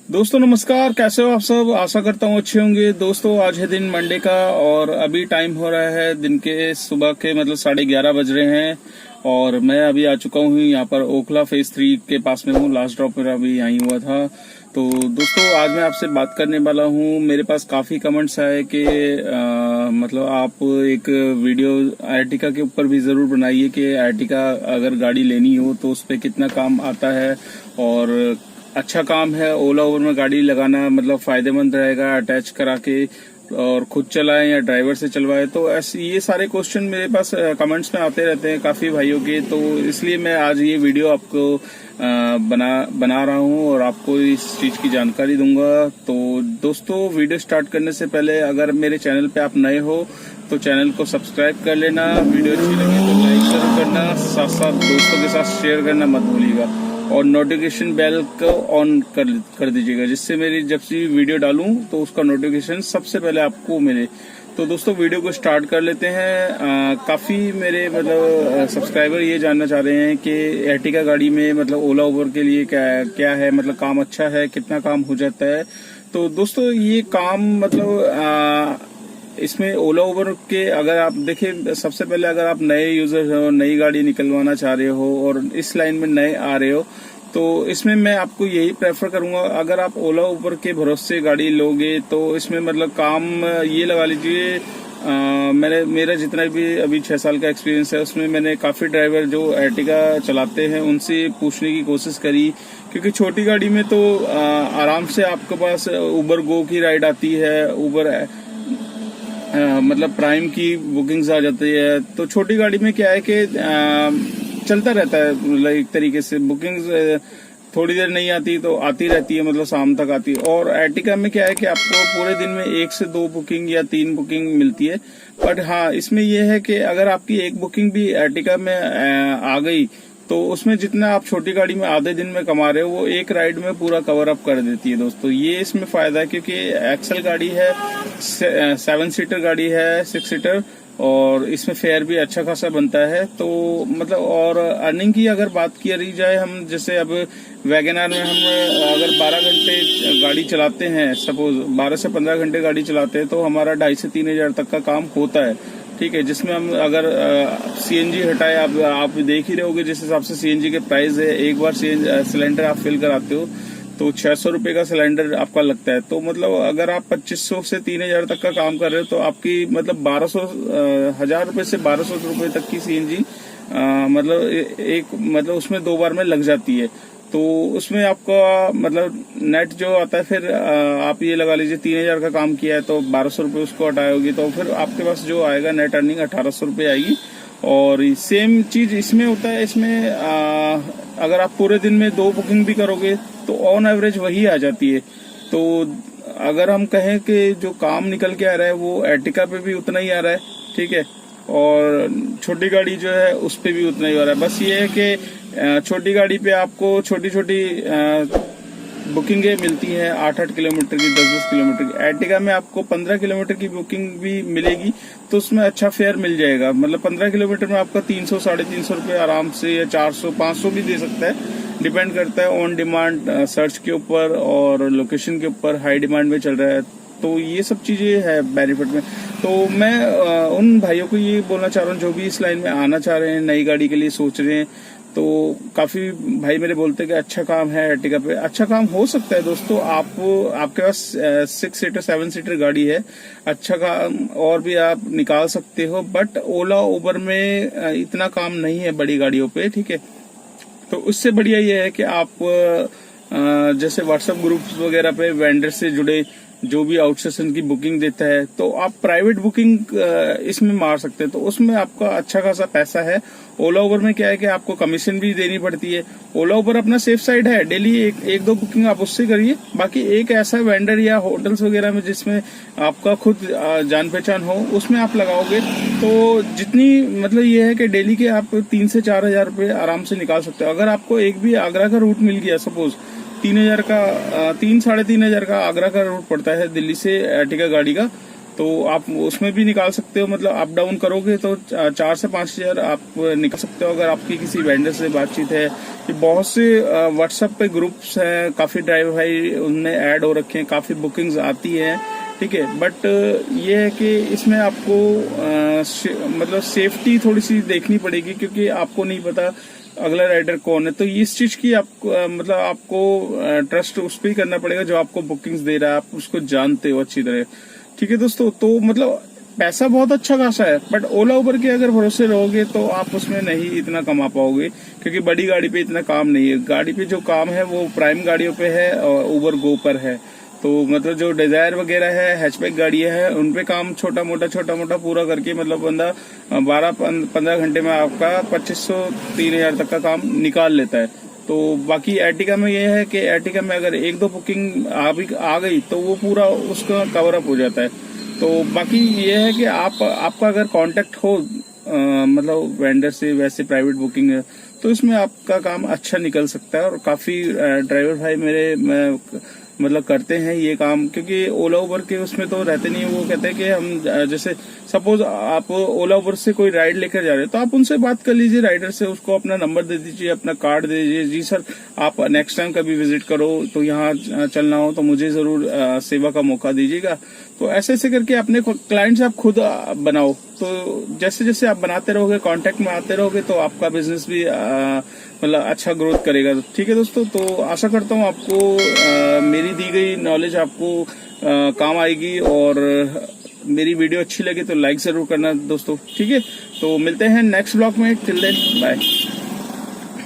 दोस्तों नमस्कार, कैसे हो आप सब। आशा करता हूँ अच्छे होंगे। दोस्तों आज है दिन मंडे का और अभी टाइम हो रहा है दिन के सुबह के 11:30 बज रहे हैं और मैं अभी आ चुका हूँ यहाँ पर ओखला फेज 3 के पास में हूँ। लास्ट ड्रॉप मेरा अभी यहीं हुआ था। तो दोस्तों आज मैं आपसे बात करने वाला हूँ। मेरे पास काफी कमेंट्स आए कि आप एक वीडियो आर्टिका के ऊपर भी जरूर बनाइए कि आर्टिका अगर गाड़ी लेनी हो तो उस पर कितना काम आता है और अच्छा काम है। ओला उबर में गाड़ी लगाना फायदेमंद रहेगा, अटैच करा के और खुद चलाएं या ड्राइवर से चलवाएं। तो ऐसे ये सारे क्वेश्चन मेरे पास कमेंट्स में आते रहते हैं काफी भाइयों के। तो इसलिए मैं आज ये वीडियो आपको बना रहा हूँ और आपको इस चीज की जानकारी दूंगा। तो दोस्तों वीडियो स्टार्ट करने से पहले अगर मेरे चैनल पे आप नए हो तो चैनल को सब्सक्राइब कर लेना, वीडियो अच्छी लगे तो लाइक जरूर करना, साथ साथ दोस्तों के साथ शेयर करना मत भूलिएगा और नोटिफिकेशन बेल को ऑन कर दीजिएगा, जिससे मेरी जब से वीडियो डालूं तो उसका नोटिफिकेशन सबसे पहले आपको मिले। तो दोस्तों वीडियो को स्टार्ट कर लेते हैं। काफी मेरे सब्सक्राइबर ये जानना चाह रहे हैं कि एर्टिगा गाड़ी में ओला उबर के लिए क्या है, काम अच्छा है, कितना काम हो जाता है। तो दोस्तों ये काम इसमें ओला उबर के अगर आप देखें, सबसे पहले अगर आप नए यूजर हो, नई गाड़ी निकलवाना चाह रहे हो और इस लाइन में नए आ रहे हो तो इसमें मैं आपको यही प्रेफर करूंगा। अगर आप ओला उबर के भरोसे गाड़ी लोगे तो इसमें काम ये लगा लीजिए। मेरा जितना भी अभी 6 साल का एक्सपीरियंस है उसमें मैंने काफी ड्राइवर जो एर्टिगा चलाते हैं उनसे पूछने की कोशिश करी, क्योंकि छोटी गाड़ी में तो आराम से आपके पास उबर गो की राइड आती है, उबर प्राइम की बुकिंग्स आ जाती है। तो छोटी गाड़ी में क्या है कि चलता रहता है, एक तरीके से बुकिंग्स थोड़ी देर नहीं आती तो आती रहती है, शाम तक आती है। और एर्टिगा में क्या है कि आपको पूरे दिन में 1 से 2 बुकिंग या 3 बुकिंग मिलती है। बट हाँ, इसमें यह है कि अगर आपकी एक बुकिंग भी एर्टिगा में आ गई तो उसमें जितना आप छोटी गाड़ी में आधे दिन में कमा रहे हो वो एक राइड में पूरा कवर अप कर देती है। दोस्तों ये इसमें फायदा है, क्योंकि एक्सेल गाड़ी है, 7 सीटर गाड़ी है, 6 सीटर, और इसमें फेयर भी अच्छा खासा बनता है। तो और अर्निंग की अगर बात की जाए, हम जैसे अब वैगनआर में हम अगर 12 घंटे गाड़ी चलाते हैं, सपोज 12 से 15 घंटे गाड़ी चलाते हैं तो हमारा 2,500 से 3,000 तक का काम होता है। ठीक है, जिसमें हम अगर सीएनजी हटाए, आप देख ही रहे होगे जिस हिसाब से सीएनजी के प्राइस है। एक बार सिलेंडर आप फिल कराते हो तो 600 रुपए का सिलेंडर आपका लगता है। तो अगर आप 2500 से 3,000 तक का काम कर रहे हो तो आपकी 1,000 रुपए से 1,200 रुपए तक की सीएनजी उसमें 2 बार में लग जाती है। तो उसमें आपका नेट जो आता है, फिर आप ये लगा लीजिए 3,000 का काम किया है तो 1,200 रुपए उसको हटाओगे तो फिर आपके पास जो आएगा नेट अर्निंग 1,800 रुपए आएगी। और सेम चीज इसमें होता है। इसमें अगर आप पूरे दिन में 2 बुकिंग भी करोगे तो ऑन एवरेज वही आ जाती है। तो अगर हम कहें कि जो काम निकल के आ रहा है वो एर्टिगा पे भी उतना ही आ रहा है, ठीक है, और छोटी गाड़ी जो है उस पे भी उतना ही आ रहा है। बस ये है कि छोटी गाड़ी पे आपको छोटी छोटी बुकिंगें मिलती हैं 8-8 किलोमीटर की, 10-10 किलोमीटर की। एर्टिगा में आपको 15 किलोमीटर की बुकिंग भी मिलेगी तो उसमें अच्छा फेयर मिल जाएगा। 15 किलोमीटर में आपका 300 350 रुपए आराम से, या 400 500 भी दे सकता है, डिपेंड करता है ऑन डिमांड सर्च के ऊपर और लोकेशन के ऊपर। हाई डिमांड में चल रहा है तो ये सब चीजें है बेनिफिट में। तो मैं उन भाइयों को ये बोलना चाह रहा हूँ जो भी इस लाइन में आना चाह रहे हैं, नई गाड़ी के लिए सोच रहे हैं। तो काफी भाई मेरे बोलते हैं कि अच्छा काम है एर्टिगा पे। अच्छा काम हो सकता है दोस्तों, आपके पास 6 सीटर 7 सीटर गाड़ी है, अच्छा काम और भी आप निकाल सकते हो। बट ओला उबर में इतना काम नहीं है बड़ी गाड़ियों पे, ठीक है। तो उससे बढ़िया ये है कि आप जैसे व्हाट्सएप ग्रुप्स वगैरह पे वेंडर से जुड़े, जो भी आउटसोर्सिंग की बुकिंग देता है तो आप प्राइवेट बुकिंग इसमें मार सकते हैं, तो उसमें आपका अच्छा खासा पैसा है। ओला उबर में क्या है कि आपको कमीशन भी देनी पड़ती है। ओला उबर अपना सेफ साइड है, डेली एक दो बुकिंग आप उससे करिए। बाकी एक ऐसा वेंडर या होटल्स वगैरह में जिसमें आपका खुद जान पहचान हो, उसमें आप लगाओगे तो जितनी ये है कि डेली के आप 3 से 4,000 रुपए आराम से निकाल सकते हो। अगर आपको एक भी आगरा का रूट मिल गया, सपोज 3,000 का 3-3,500 का आगरा का रूट पड़ता है दिल्ली से एर्टिगा गाड़ी का, तो आप उसमें भी निकाल सकते हो। मतलब अप डाउन करोगे तो 4 से 5 हजार आप निकाल सकते हो अगर आपकी किसी वेंडर से बातचीत है। कि बहुत से व्हाट्सएप पे ग्रुप्स हैं, काफी ड्राइवर भाई उनमें ऐड हो रखे हैं, काफी बुकिंग्स आती हैं, ठीक है। बट ये है कि इसमें आपको मतलब सेफ्टी थोड़ी सी देखनी पड़ेगी, क्योंकि आपको नहीं पता अगला राइडर कौन है। तो इस चीज की आपको मतलब आपको ट्रस्ट उस पर ही करना पड़ेगा जो आपको बुकिंग्स दे रहा है, आप उसको जानते हो अच्छी तरह, ठीक है दोस्तों। तो मतलब पैसा बहुत अच्छा खासा है, बट ओला उबर के अगर भरोसे रहोगे तो आप उसमें नहीं इतना कमा पाओगे, क्योंकि बड़ी गाड़ी पे इतना काम नहीं है। गाड़ी पे जो काम है वो प्राइम गाड़ियों पे है और उबर गो पर है। तो मतलब जो डिजायर वगैरह है, हैचबैक गाड़ियां हैं, उनपे काम छोटा मोटा पूरा करके मतलब बंदा 12-15 घंटे में आपका 2500-3000 तक का काम निकाल लेता है। तो बाकी एर्टिगा में ये है कि एर्टिगा में अगर 1-2 बुकिंग आ गई तो वो पूरा उसका कवर अप हो जाता है। तो बाकी ये है कि आपका अगर कांटेक्ट हो मतलब वेंडर से, वैसे प्राइवेट बुकिंग है तो इसमें आपका काम अच्छा निकल सकता है। और काफी ड्राइवर भाई मैं मतलब करते हैं ये काम, क्योंकि ओला उबर के उसमें तो रहते नहीं है। वो कहते हैं कि हम जैसे सपोज आप ओला उबर से कोई राइड लेकर जा रहे हैं तो आप उनसे बात कर लीजिए, राइडर से, उसको अपना नंबर दे दीजिए, अपना कार्ड दे दीजिए, जी सर आप नेक्स्ट टाइम कभी विजिट करो तो यहाँ चलना हो तो मुझे जरूर सेवा का मौका दीजिएगा। तो ऐसे करके अपने क्लाइंट्स आप खुद बनाओ। तो जैसे जैसे आप बनाते रहोगे, कांटेक्ट में आते रहोगे, तो आपका बिजनेस भी मतलब अच्छा ग्रोथ करेगा। ठीक है दोस्तों, तो आशा करता हूँ आपको मेरी दी गई नॉलेज आपको काम आएगी, और मेरी वीडियो अच्छी लगे तो लाइक जरूर करना दोस्तों, ठीक है। तो मिलते हैं नेक्स्ट ब्लॉग में, टिल देन बाय।